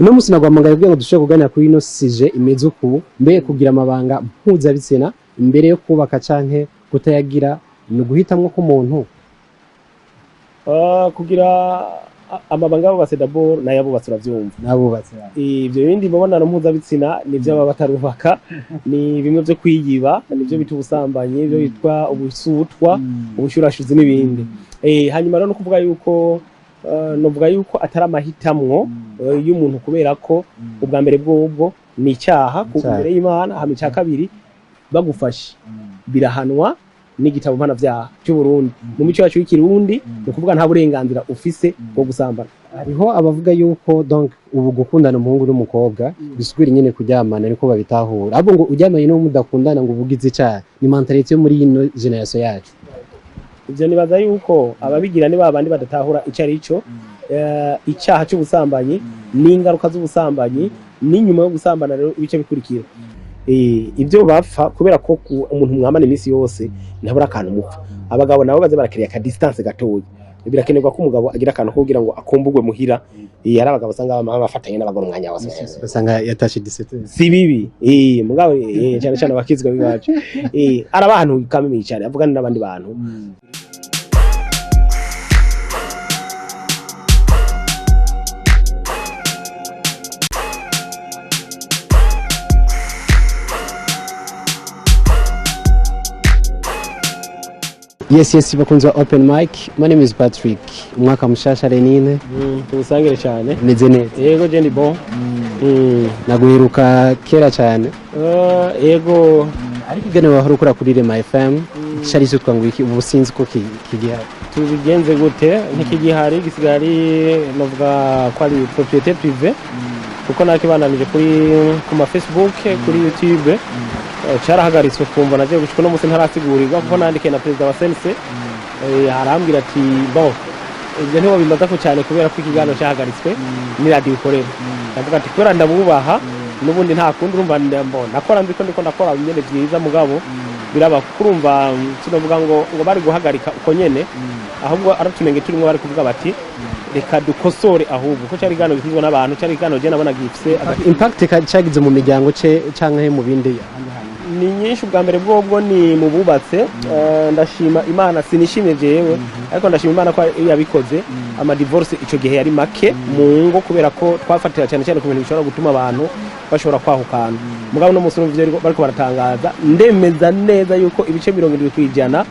Uno musi nagwamagaye kugira ngo dushobore kuganira kuri ino sije imeze uku mbe kugira amabanga mpuzabitsina imbere yo kubaka canke kutayagira ni uguhitamwo k'umuntu kugira amabanga y'abubatsi d'abord n'ayabubatsi uravyumva n'abubatsi ivyo bindi mubonano mpuzabitsina nivyo baba batarubaka ni bimwe vyo kwiyiba nivyo bita ubusambanyi ivyo bitwa ubusutwa ubushurashuzi n'ibindi hanyuma rero no kuvuga yuko novuga yuko atari amahitamwo y'umuntu kubera ko ubwa mbere bwobwo ni icyaha ku mbere y'Imana hama icya kabiri bagufashe birahanwa n'igitabo mpanavyaha cy'u Burundi mu mico yacu y'ikirundi no kuvuga nta burenganzira ufise bwo gusambana. Hariho abavuga yuko donc ubu gukundana umuhungu n'umukobwa bisubira nyene kuryamana niko babitahura ahubwo ngo uryamanye no mudakundana ngo ubugize icyaha ni mentalite yo muri ino generation yacu. Ivyo nibaza yuko ababigira ni babandi badatahura icari ico icyaha cy'ubusambanyi n'ingaruka z'ubusambanyi n'inyuma yo gusambana rero ibice bikurikira ivyo bapfa kubera ko umuntu mwamana iminsi yose ntabura akantu mupfa abagabo nabo baze barakiriye ka distance gatoya birakenerwa ko umugabo agira akantu kugira ngo akumburwe muhira yari abagabo sanga bafatanye n'abagore umwanya wose basanga yatashe 17 si bibi mugabo cyane cyane abakizwa bibaje arabantu kamwe cyane avugana n'abandi bantu. Yes, bakunze open mic. My name is Patrick. Umwaka mushasha renine. Tubusangire cyane. Meze neza. Yego je ndi bon. Naguheruka kera cyane. Yego ariko igane wahora ukora kuri Rema FM. Shari zo twangwa iki ubusinzi ko kigihari. Tubigenze gute ntikigihari gisigari novuga ko ari propriété privée. Kuko nakibananije kuri kuma Facebook kuri YouTube. Cyarahagaritswe kumva naje gushika no musi ntarasigurirwa kuko nandike na president wa CNC arambwira ati bon ibyo ntiwo bimaza ko cyane kubera ko ikigano cyahagaritswe ni radio ikorera ndavuga ati kubera ndabubaha nubundi nta kundi urumva ndambona nakora ndiko ndakora nyene byiza mugabo biraba kurumva kinovuga ngo bari guhagarika uko nyene ahubwo aratunenge turimo bari kuvuga bati reka dukosore ahubwo ko cyari gano gikizwe n'abantu cyari gano je nabona gifise impact cyagize mu miryango canke mu bindi ni nyinshi ubwa mbere bwobwo ni mu bubatse ndashima Imana sinishimye jewe ariko ndashima Imana ko yabikoze ama divorce ico gihe yari make mu ngo kubera ko twafatira cyane cyane ku bintu bishobora gutuma abantu bashobora kwahukana mugabo no musuru byo bariko baratangaza ndemeza neza yuko ibice 70%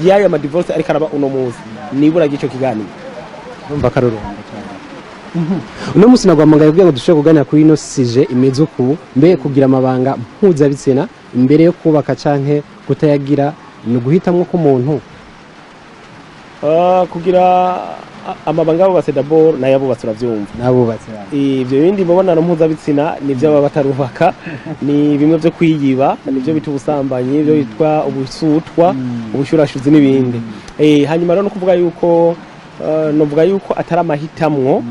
by'aya ma divorce ariko araba uno munsi nibura gico kiganiro umva karurumba uno musi nagwamagaye kugira ngo dushobore kuganira kuri ino sije imeze uku mbe kugira amabanga mpuzabitsina imbere yo kubaka canke kutayagira ni uguhitamwo k'umuntu kugira amabanga y'abubatsi d'abord n'ayabubatsi uravyumva n'abubatsi ivyo bindi mubonano mpuzabitsina nivyo baba batarubaka ni bimwe vyo kwiyiba nivyo bita ubusambanyi ivyo bitwa ubusutwa ubushurashuzi n'ibindi hanyuma rero no kuvuga yuko novuga yuko atari amahitamwo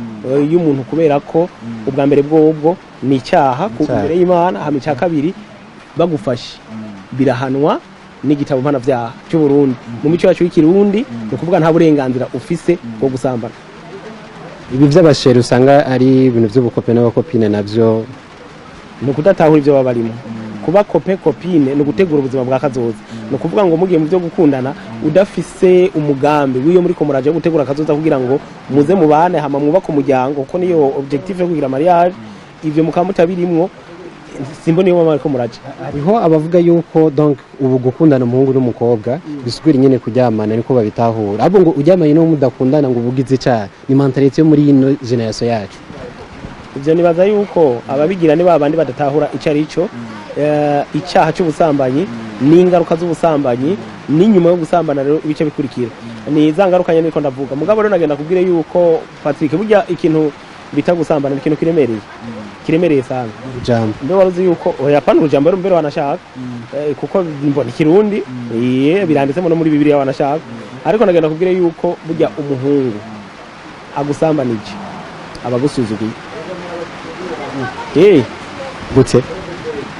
y'umuntu kubera ko ubwa mbere bwobwo ni icyaha ku mbere y'Imana hama icya kabiri bagufashe birahanwa n'igitabo mpanavyaha cy'u Burundi mu mico yacu y'ikirundi no kuvuga nta burenganzira ufise bwo gusambana. Ibi vy'abasheri usanga ari ibintu vy'ubukope n'abakopine navyo no kudatahura ivyo babarimo kuba copine no gutegura ubuzima bwa kazoza no kuvuga ngo mugiye mu byo gukundana udafise umugambi wiyo muri ko muraje gutegura kazoza kugira ngo muze mubane hama mwubaka umuryango kuko niyo objective yo kugira mariage ivyo mukamutabirimwo simbo niyo mama ko muraje. Hariho abavuga yuko donc ubu gukundana umuhungu n'umukobwa bisubira nyene kuryamana niko babitahura ahubwo ngo uryamanye no mudakundana ngo ubugize icyaha ni mentalite yo muri ino generation yacu. Ivyo nibaza yuko ababigira ni babandi badatahura icari ico icyaha cy'ubusambanyi n'ingaruka z'ubusambanyi n'inyuma yo gusambana rero ibice bikurikira ni za ngaruka nyene niko ndavuga mugabo rero nagenda kubwire yuko Patrick burya ikintu bita gusambana ni ikintu kiremereye sana ujambo mbe waruzi yuko yapana urujambo rero mbere wanashaka kuko mbona ikirundi biranditsemo no muri Bibiliya wanashaka ariko nagenda kubwire yuko burya umuhungu agusambanije abagusuzuguye gute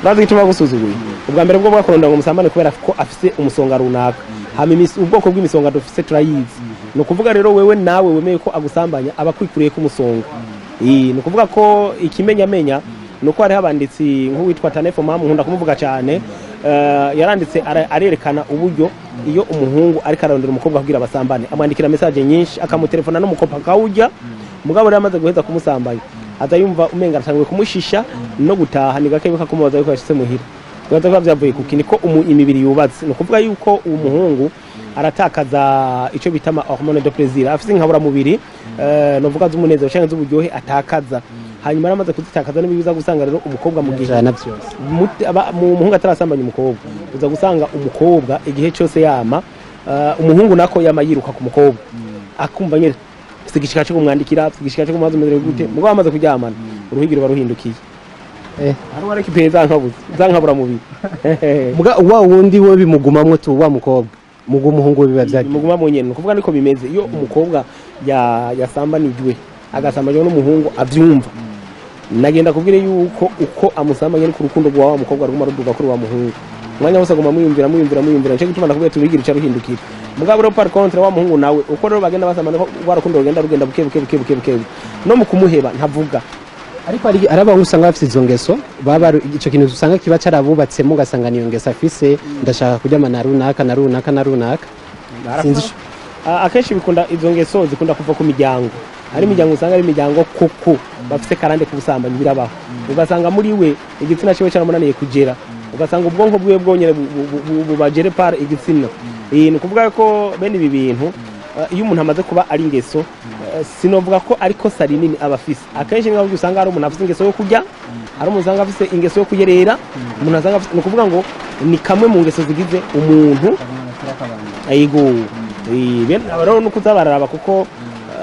bazi gituma gusuzuguye ubwa mbere bwo bwakoronda ngo musambane kubera ko afise umusonga runaka hama ubwoko bw'imisonga dufise turayizi no kuvuga rero wewe nawe wemeye ko agusambanya abakwikuriye ku musonga ni ukuvuga ko ikimenyamenya nuko hariho abanditsi nk'uwitwa Tanefo Mamu nkunda kumuvuga cyane yaranditse arerekana uburyo iyo umuhungu ariko ararondera umukobwa kugira basambane amwandikira message nyinshi akamutelefona n'umukopa akawujya mugabo rero amaze guheza kumusambanya azayumva umenga atangiye kumushisha no gutaha ni gake bikamubaza yuko yashitse muhira kuko byavuye ku kiniko imibiri yubatse no kuvuga yuko uwo muhungu aratakaza ico bitama hormone de plaisir afise nkabura mubiri no vuga z'umunezero cyangwa z'uburyohe atakaza hanyuma aramaze kuzitakaza n'ibiza gusanga rero umukobwa mu gihe mu muhungu atarasambanya umukobwa uza gusanga umukobwa igihe cyose yama umuhungu nako yama yiruka ku mukobwa akumva nyine sigishika cyo kumwandikira sigishika cyo kumaza umeze gute mugabo amaze kuryamana uruhigiro baruhindukiye haro ariko ipeza zankabura mubiri muga wa wundi we bimugumamwe tu wa mukobwa mugu umuhungu biba byagiye muguma mu nyene kuvuga niko bimeze iyo umukobwa yasambanijwe agasambanywa n'umuhungu avyumva nagenda kubwire yuko uko amusambanye ku rukundo rwa wa mukobwa ruguma ruduga kuri wa muhungu mwanya wose aguma muyumvira nce gituma nakubwiye tubigira ica ruhindukira mugabo rero par contre wa muhungu nawe uko rero bagenda basambana ko rwa rukundo rugenda buke no mu kumuheba ntavuga ariko araba usanga bafite izo ngeso baba ico kintu usanga kiba carabubatsemo ugasanga niyo ngeso afise ndashaka kuryama na runaka sinzi akenshi bikunda izo ngeso zikunda kuva ku miryango hari imiryango usanga ari imiryango koko bafite karande ku busambanyi birabaho ugasanga muri we igitsina cyiwe cyaramunaniye kugera ugasanga ubwonko bwiwe bwonyere bubagere par igitsina ni ukuvuga ko bene ibi bintu iyo umuntu amaze kuba ari ingeso sinovuga ko ariko sari nini abafise akenshi ngabo usanga hari umuntu afite ingeso yo kujya hari umuntu usanga afite ingeso yo kuyerera umuntu asanga no kuvuga ngo ni kamwe mu ngeso zigize umuntu ayigo bene rero no kuzabararaba kuko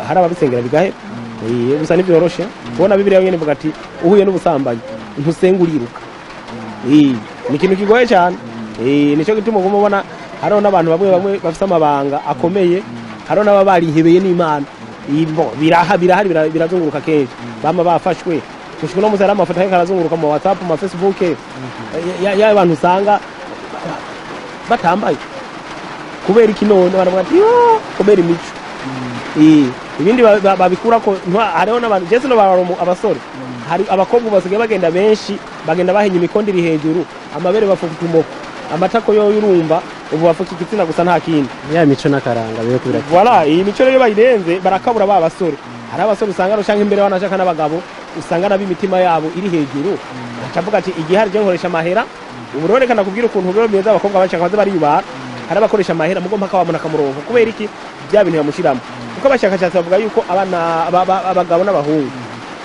hari ababisengera bigahe gusa nivyoroshe ubona bibiliya yonyene ivuga ati uhuye n'ubusambanyi ntusenguriruka ni ikintu kigoye cyane nico gituma ubona hariho n'abantu bamwe bafite amabanga akomeye hariho n'ababarihebeye n'Imana birahari birazunguruka kenshi bama bafashwe gushika no muzara amafoto ariko arazunguruka mu WhatsApp mu Facebook y'abantu usanga batambaye kubera iki none baravuga ati kubera imico ibindi babikura ko hariho n'abantu Jesu no abasore hari abakobwa basigaye bagenda benshi bagenda bahenya imikondo iri hejuru amabere bafuka umoko amatako yo yurumva ubu bafuka igitsina gusa nta kindi ya mico nakaranga biyo kubira voilà iyi mico rero bayirenze barakabura ba basore hari abasore usanga rushanga imbere banashaka n'abagabo usanga n'abimitima yabo iri hejuru acavuga ati igihe hari nkoresha amahera ubu rero kana kubwira ukuntu rero meza abakobwa bashaka baze bariyubara hari abakoresha amahera mugo mpaka wabona kamurongo kubera iki bya bintu yamushiramo kuko abashakashatsi bavuga yuko abana abagabo n'abahungu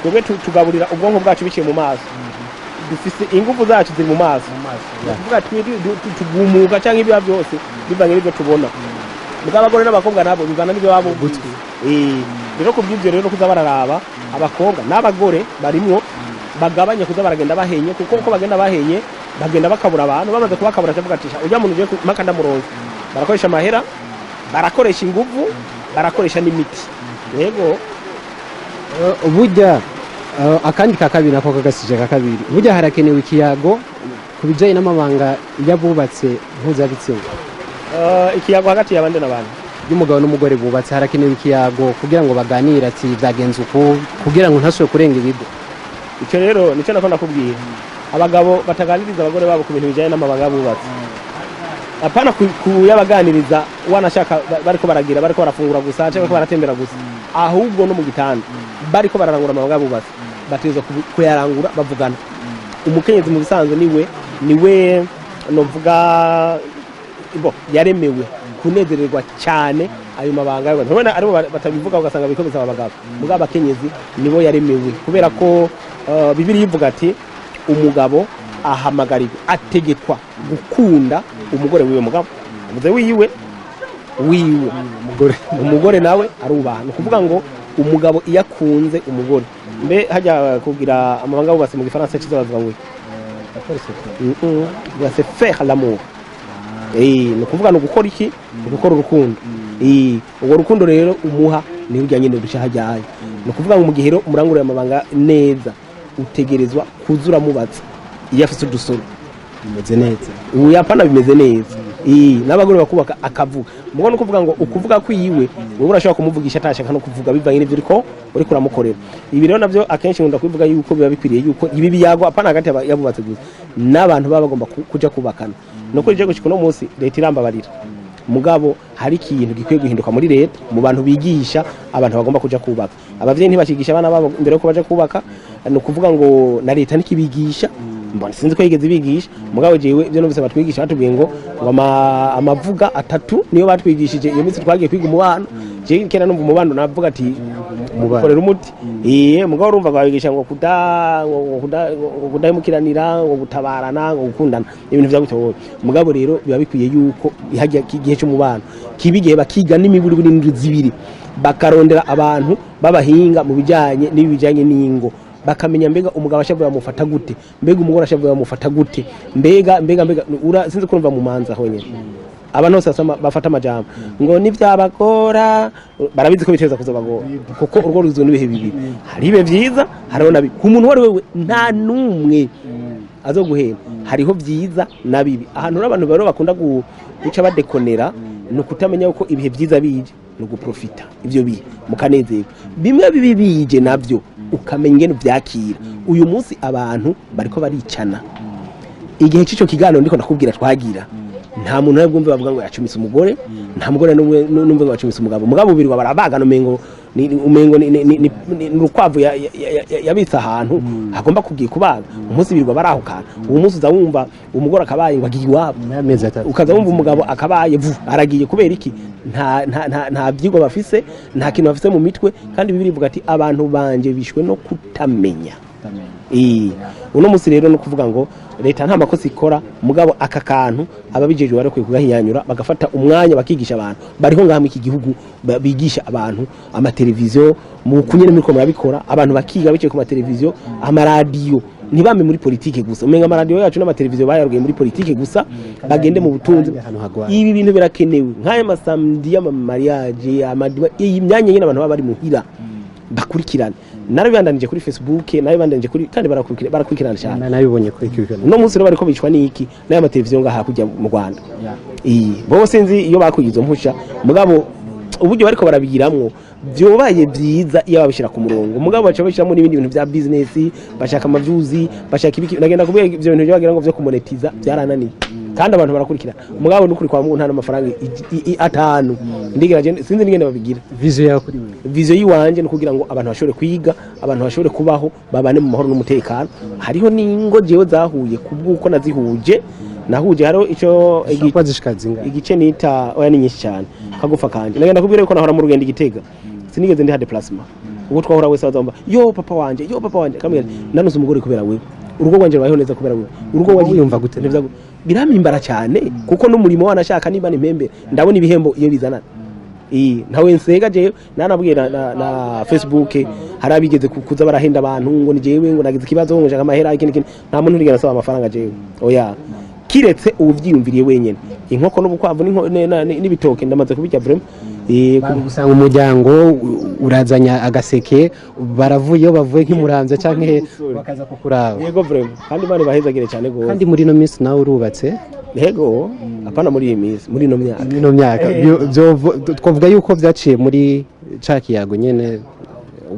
twebwe tugaburira ubwonko bwacu biciye mu maso dufise ingufu zacu ziri mu maso kuvuga tugumuka cyangwa ibyo byose bivanye n'ibyo tubona mugabagore n'abakobwa nabo bivana n'ibyo babo gutwi rero kubyivyo rero kuza bararaba abakobwa n'abagore barimwo bagabanye kuza baragenda bahenye kuko uko bagenda bahenye bagenda bakabura abantu bamaze kubakabura cyavuga ati ujya muntu je maka ndamurongo barakoresha amahera barakoresha ingufu barakoresha n'imiti yego burya akandi kakabiri nako kagasije kakabiri burya harakenewe ikiyago kubijanye n'amabanga yabubatse mpuzabitsina ikiyago hagati y'abandi n'abandi y'umugabo n'umugore bubatse harakenewe ikiyago kugira ngo baganire ati byagenze uko kugira ngo ntasubire kurenga ibigo icyo rero nicyo nakunda kubwira abagabo bataganiriza abagore babo ku bintu bijanye n'amabanga yabubatse apana kuyabaganiriza wanashaka bariko baragira bariko barafungura gusa cyangwa bariko baratembera gusa ahubwo no mu gitanda bariko bararangura amabanga yabubatse bateza kuyarangura bavugana umukenyezi mu bisanzwe niwe novuga yaremewe kunezererwa cyane ayo mabanga y'abantu none aribo batabivuga ugasanga bikomeza abagabo mugabo abakenyezi nibo yaremewe kubera ko Bibiliya ivuga ati umugabo ahamagarirwa ategekwa gukunda umugore wiwe mugabo umuze wiwe umugore nawe arubaha no kuvuga ngo umugabo iyo akunze umugore mbe hajya kugira amabanga y'ubatse mu gifaransa kizavuga ngo c'est faire l'amour no kuvuga no gukora iki gukora urukundo uwo rukundo rero umuha ni urya nyine dushahajyaye no kuvuga ngo mu gihe rero umurangurira amabanga neza utegerezwa kuzura mubatse iyo afite udusoro bimeze neza uyapana bimeze neza n'abagore bakubaka akavuga mubona ukuvuga ngo ukuvuga kwiwe wowe urashobora kumuvugisha atashaka no kuvuga bivanye n'ivyo uri kuramukorera ibi rero navyo akenshi nkunda kubivuga yuko biba bikwiriye yuko ibi biyago apana hagati yabubatse gusa n'abantu baba bagomba kuja kubakana no kuri je gushika no munsi leta irambabarira mugabo hari ikintu gikwiye guhinduka muri leta mu bantu bigisha abantu bagomba kuja kubaka abavyeyi ntibashigisha abana babo imbere yuko baja kubaka no kuvuga ngo na leta nikibigisha mbona sinzi ko yigeze bigisha mugabo jewe ivyo numvise batwigisha batubwiye ngo amavuga 3 niyo batwigishije iyo minsi twagiye kwiga umubano je kera numva umubano navuga ati mukorera umuti mugabo urumva babigisha ngo kudahemukiranira ngo gutabarana ngo gukundana ibintu vyagutyo mugabo rero biba bikwiye yuko ihajya kigihe cy'umubano kibigihe bakiga n'imiburi n'indwi zibiri bakarondera abantu babahinga mu bijanye n'ibijanye n'ingo bakamenya mbega umugabo ashavuye bamufata gute mbega umugore ashavuye bamufata gute mbega sinzi kurumva mu manza honyene abantu bose bafata amajambo ngo nivyabagora barabizi ko biteza kuzobagora kuko urwo ruzwe n'ibihe bibiri haribe vyiza hariho nabi ku muntu wari wewe nta numwe azoguhera hariho vyiza na bibi ahantu n'abantu baro bakunda guca badekonera no kutamenya uko ibihe vyiza bije no guprofita ivyo bihe mukanezerwa bimwe bibi bije navyo ukamenya ingene vyakira uyu munsi abantu bariko baricana igihe c'ico kiganiro ndiko ndakubwira twagira nta muntu nabwo mve bavuga ngo yacumise umugore nta mugore numve ngo yacumise umugabo ubiri barabagana umengo ni urukwavu yabitse ahantu hagomba kugiye kubaga umunsi birirwa barahukana uwo munsi uza wumva umugore akabaye ngo agiye iwabo ukaza wumva umugabo akabaye aragiye kubera iki nta vyigwa bafise nta kintu bafise mu mitwe kandi bibiri bivuga ati abantu banje bishwe no kutamenya uno munsi rero no kuvuga ngo leta nta makosa ikora mugabo aka kantu ababijeje bari kugahinyanyura bagafata umwanya bakigisha abantu bariho ngaha mu iki gihugu bigisha abantu amateleviziyo mu kunyene muri ko murabikora abantu bakiga bice ku mateleviziyo amaradiyo ntibame muri politike gusa umenga amaradiyo yacu n'amateleviziyo bayarugiye muri politike gusa bagende mu butunzi ibi bintu birakenewe nk'aya masamedi y'amamariage amadiba iyi myanya nyine abantu baba bari muhira bakurikirana narabibandanije kuri Facebook narabibandanije kuri kandi barakurikirana cyane nabibonye kuri Twitter no munsi rero bariko bicwa niki n'aya mateleviziyo ngaha kujya mu Rwanda bo sinzi iyo bakuyizo mpusha mugabo uburyo bariko barabigiramwo byobaye byiza iyo babishira ku murongo mugabo baca bashiramo n'ibindi bintu bya business bashaka amavyuzi bashaka ibiki nagenda kubera ivyo bintu byo bagira ngo vyo kumonetiza byarananiye kandi abantu barakurikira mugabo n'ukuri kwa Mungu nta n'amafaranga atanu ndigira sinzi nigende babigira vision yawe kuri wewe vision yiwanje no kugira ngo abantu bashobore kwiga abantu bashobore kubaho babane mu mahoro n'umutekano hariho n'ingo jewe zahuye kubwuko nazihuje nahuje hariho ico igice nita oya ni nyinshi cyane kagufa kanje nagenda kubwira ko nahora mu rugendo igitega sinigeze ndi hade plasma ubwo twahora wese azomba yo papa wanje kamwe nanuze umugore kubera wewe urugo rwanje rwaho neza kubera wewe urugo rwanje yumva gute nivyo biramimbara cyane kuko n'umurimo wanashaka niba ni mpembe ndabona ibihembo iyo bizana ntawe nsega je nanabwira na Facebook harabigeze kuza barahenda abantu ngo ni jewe ngo nagize kibazo ngo nshaka amahera ikindi nta muntu nigera asaba amafaranga jewe oya kiretse ubuvyiyumviriye wenyene inkoko n'ubukwavu n'ibitoke ndamaze kubijya vraiment gusanga umuryango urazanya agaseke baravuye bavuye nk'imuramvya canke bakaza kukuraba yego vraiment kandi bari bahezagire cyane gose kandi muri no minsi nawe urubatse yego apana muri iyi minsi muri no myaka twavuga yuko vyaciye muri cakiyago nyene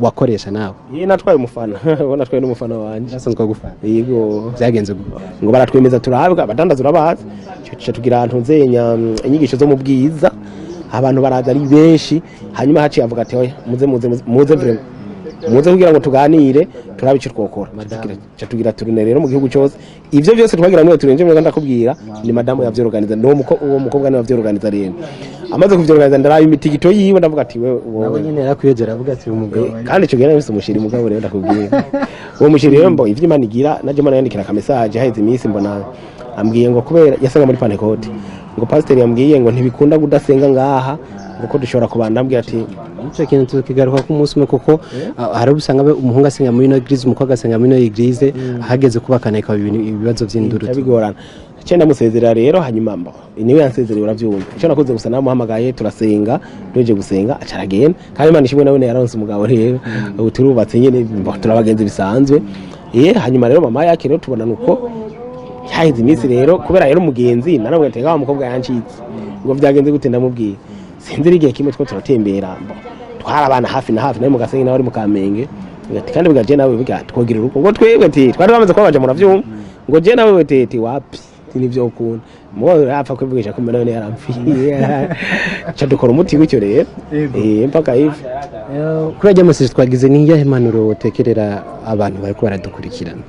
wakoresha nawe natwaye umufana ubona twaye n'umufana wanje nasanzwe gufana yego byagenze ngo baratwemeza turahabwa abadandaza urabazi cyo tugira ahantu nzenya inyigisho zo mu bwiza abantu baraza ari benshi hanyuma haciye avuga ati oya muze vraiment muze kugira ngo tuganire turabice twokora tugira turune rero mu gihugu cyose ivyo byose twagira mwe turenje mwe ndakubwira ni madamu yavyorganiza no uwo mukobwa ni yavyorganiza rero amaze kuvyorganiza ndaraye imitigito yiwe ndavuga ati wewe nawe nyine yarakuyegera avuga ati umugabo kandi cyo gera bise umushiri mugabo rero ndakubwira uwo mushiri rero mbo ivyo Imana igira naje mana yandikira ka message haheze iminsi mbona ambwiye ngo kubera yasenga muri Pentecote ngo pastor yambwiye ngo ntibikunda kudasenga ngaha kuko dushobora kubanda ambwiye ati icyo kintu tukigaruka ku munsi umwe kuko hari ubusanga umuhungu asenga muri no eglise umukobwa asenga muri no eglise hageze kubakana ikaba ibibazo by'induru bigorana cyenda musezera rero hanyuma mbo niwe yansezerera uravyumva icyo nakoze gusa namuhamagaye turasenga doje gusenga acaragenda kandi Imana ishimwe nawe yaronse umugabo rero turubatse nyene turabagenze bisanzwe hanyuma rero mama yake rero tubona nuko haheze iminsi rero kubera rero umugenzi naramwe ati wa mukobwa yancitse ngo byagenze gute ndamubwiye sinzi igihe kimwe two turatembera twara abana hafi na hafi nawe mu Gasenyi nawe ari mu Kamenge ati kandi bigaje nawe biga twogira uruko ngo twebwe ati twari bamaze kwabaje muravyumva ngo je nawe wetete wapi nivyo ukunda mubo yapfa kwivugisha ko mbona yaramfiye cha dukora umuti gutyo rero mpaka ivi kuri ajya message twagize ni yahe manuro utekerera abantu bari ko baradukurikirana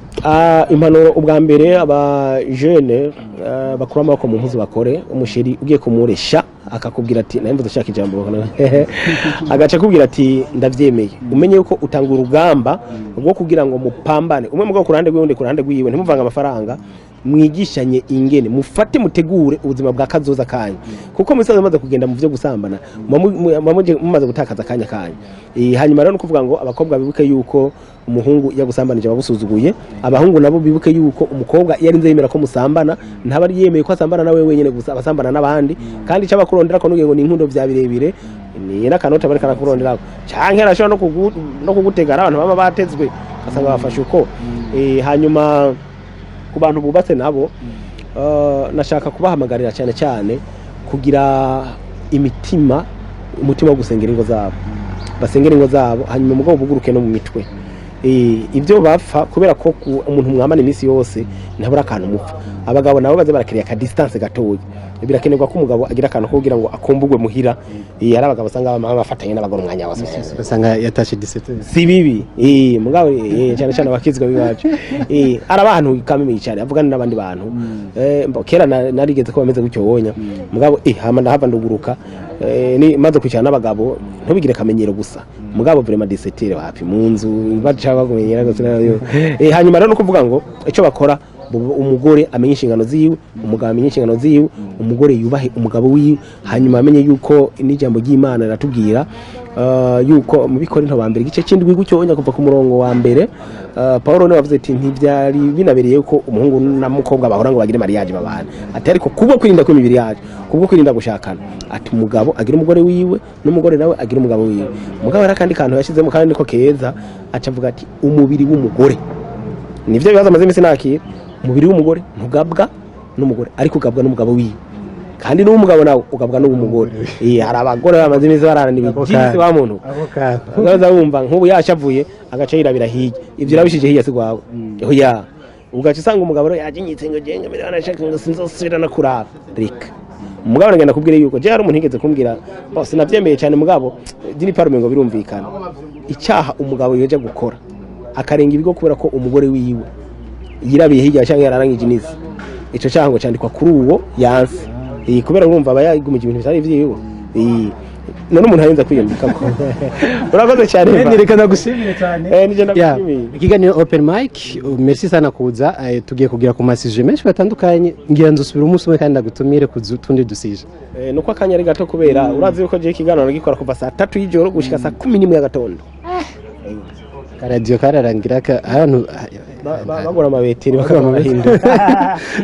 impanuro ubwa mbere aba jeune bakura amaboko mu mpuzu bakore umusheri ugiye kumuresha akakubwira ati naye mvuze shaka ijambo agaca kubwira ati ndavyemeye umenye yuko utanga urugamba rwo kugira ngo mupambane umwe mugo kurande gwiwundi kurande gwiwe ntimuvanga amafaranga mwigishanye ingene mufate mutegure ubuzima bwa kazoza kanya kuko musaza maze kugenda mu byo gusambana mumaze gutakaza kanya kanya hanyuma rero no kuvuga ngo abakobwa bibuke yuko umuhungu yagusambanije babusuzuguye abahungu nabo bibuke yuko umukobwa yari nze yemera ko musambana ntaba ari yemeye ko asambana nawe wenyene gusa abasambana nabandi kandi cyo bakurondera ko nugiye ngo ni inkundo bya birebire ni nakanota bari karakurondera canke arashobora no kugutegara abantu baba batezwe kasanga bafashe uko hanyuma ku bantu bubatse nabo nashaka kubahamagarira cyane cyane kugira umutima wo gusengera ingo zabo basengera ingo zabo hanyuma mugabo buguruke no mu mitwe ibyo bapfa kubera ko umuntu mwamana iminsi yose ntabura akantu mupfa abagabo nabo baze barakiriya ka distance gatoya birakenerwa ko umugabo agira akantu ko kugira ngo akumbugwe muhira ari abagabo sanga bafatanye n'abagore umwanya wose basanga yatashe 17 si bibi mugabo cyane cyane abakizwa bibacu ari abantu kameme cyane avugana n'abandi bantu kera narigeze ko bameze gutyo wonya mugabo hama ndahava nduguruka ni maze kwicara n'abagabo ntubigire kamenyero gusa mugabo vraiment 17 wapi mu nzu baca bagumenyera gusa hanyuma rero no kuvuga ngo icyo bakora umugore amenye inshingano ziwe umugabo amenye inshingano ziwe umugore yubahe umugabo wiwe hanyuma amenye yuko n'ijambo ry'Imana ratubwira yuko mu Bikorinto ba mbere igice cy'indwi gucyonya kuva ku murongo wa mbere Paulo ne wavuze ati ntibyari binabereye ko umuhungu n'umukobwa bahora ngo bagire mariage babana ati ariko kubwo kwirinda ko imibiri yacu kubwo kwirinda gushakana ati umugabo agira umugore wiwe n'umugore nawe agira umugabo wiwe umugabo ara kandi kantu yashizemo kandi niko keza acavuga ati umubiri w'umugore nivyo bibaza amaze imisi nakira umubiri w'umugore ntugabwa n'umugore ariko ugabwa n'umugabo wiwe kandi n'umugabo nawe ugabwa n'umugore hari abagore bamaze imisi barana ibijisi wa muntu ugaza wumva nk'ubu yashavuye agaca yirabira hirya ivyo rabishije hirya sigwawe hoya ugaca usanga umugabo rero yajinyitse ngo genge mbere anashaka ngo sinzosubira na kuraba reka umugabo aragenda kubwira yuko je hari umuntu yigeze kumbwira bose navyemeye cyane mugabo dini parume ngo birumvikana icyaha umugabo yoje gukora akarenga ibigo kubera ko umugore wiwe yirabiye hirya cyangwa yararangije nisi ico cyango cyandikwa kuri uwo yanse kubera ngumva abayagumije ibintu bitari vyiwe none umuntu arenza kwiyambika ko urakoze cyane nerekana gushimire cyane nije nagushimiye ikiganiro open mic merci sana kuza tugiye kugira ku masije menshi batandukanye ngira nzosubira umunsi umwe kandi ndagutumire kutundi dusije nuko akanya ari gato kubera urazi yuko je ikiganiro gikora kuva saa 3 y'ijoro gushika saa 11 y'agatondo radio kararangira ka ahantu bagura amabeteri bakaba amahinda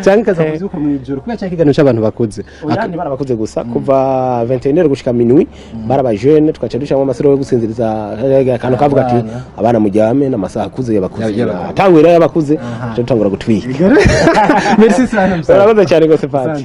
cyangwa kaza kuzuka mu ijoro kuba cyakigano cy'abantu bakuze akandi barabakuze gusa kuva 21h gushika minuit baraba jeune tukaca dushamo amasero yo gusinziriza akantu kavuga ati abana mujyame n'amasaha akuze yabakuze atangwira yabakuze cyo tangura gutwika merci sana urakoze cyane gose pati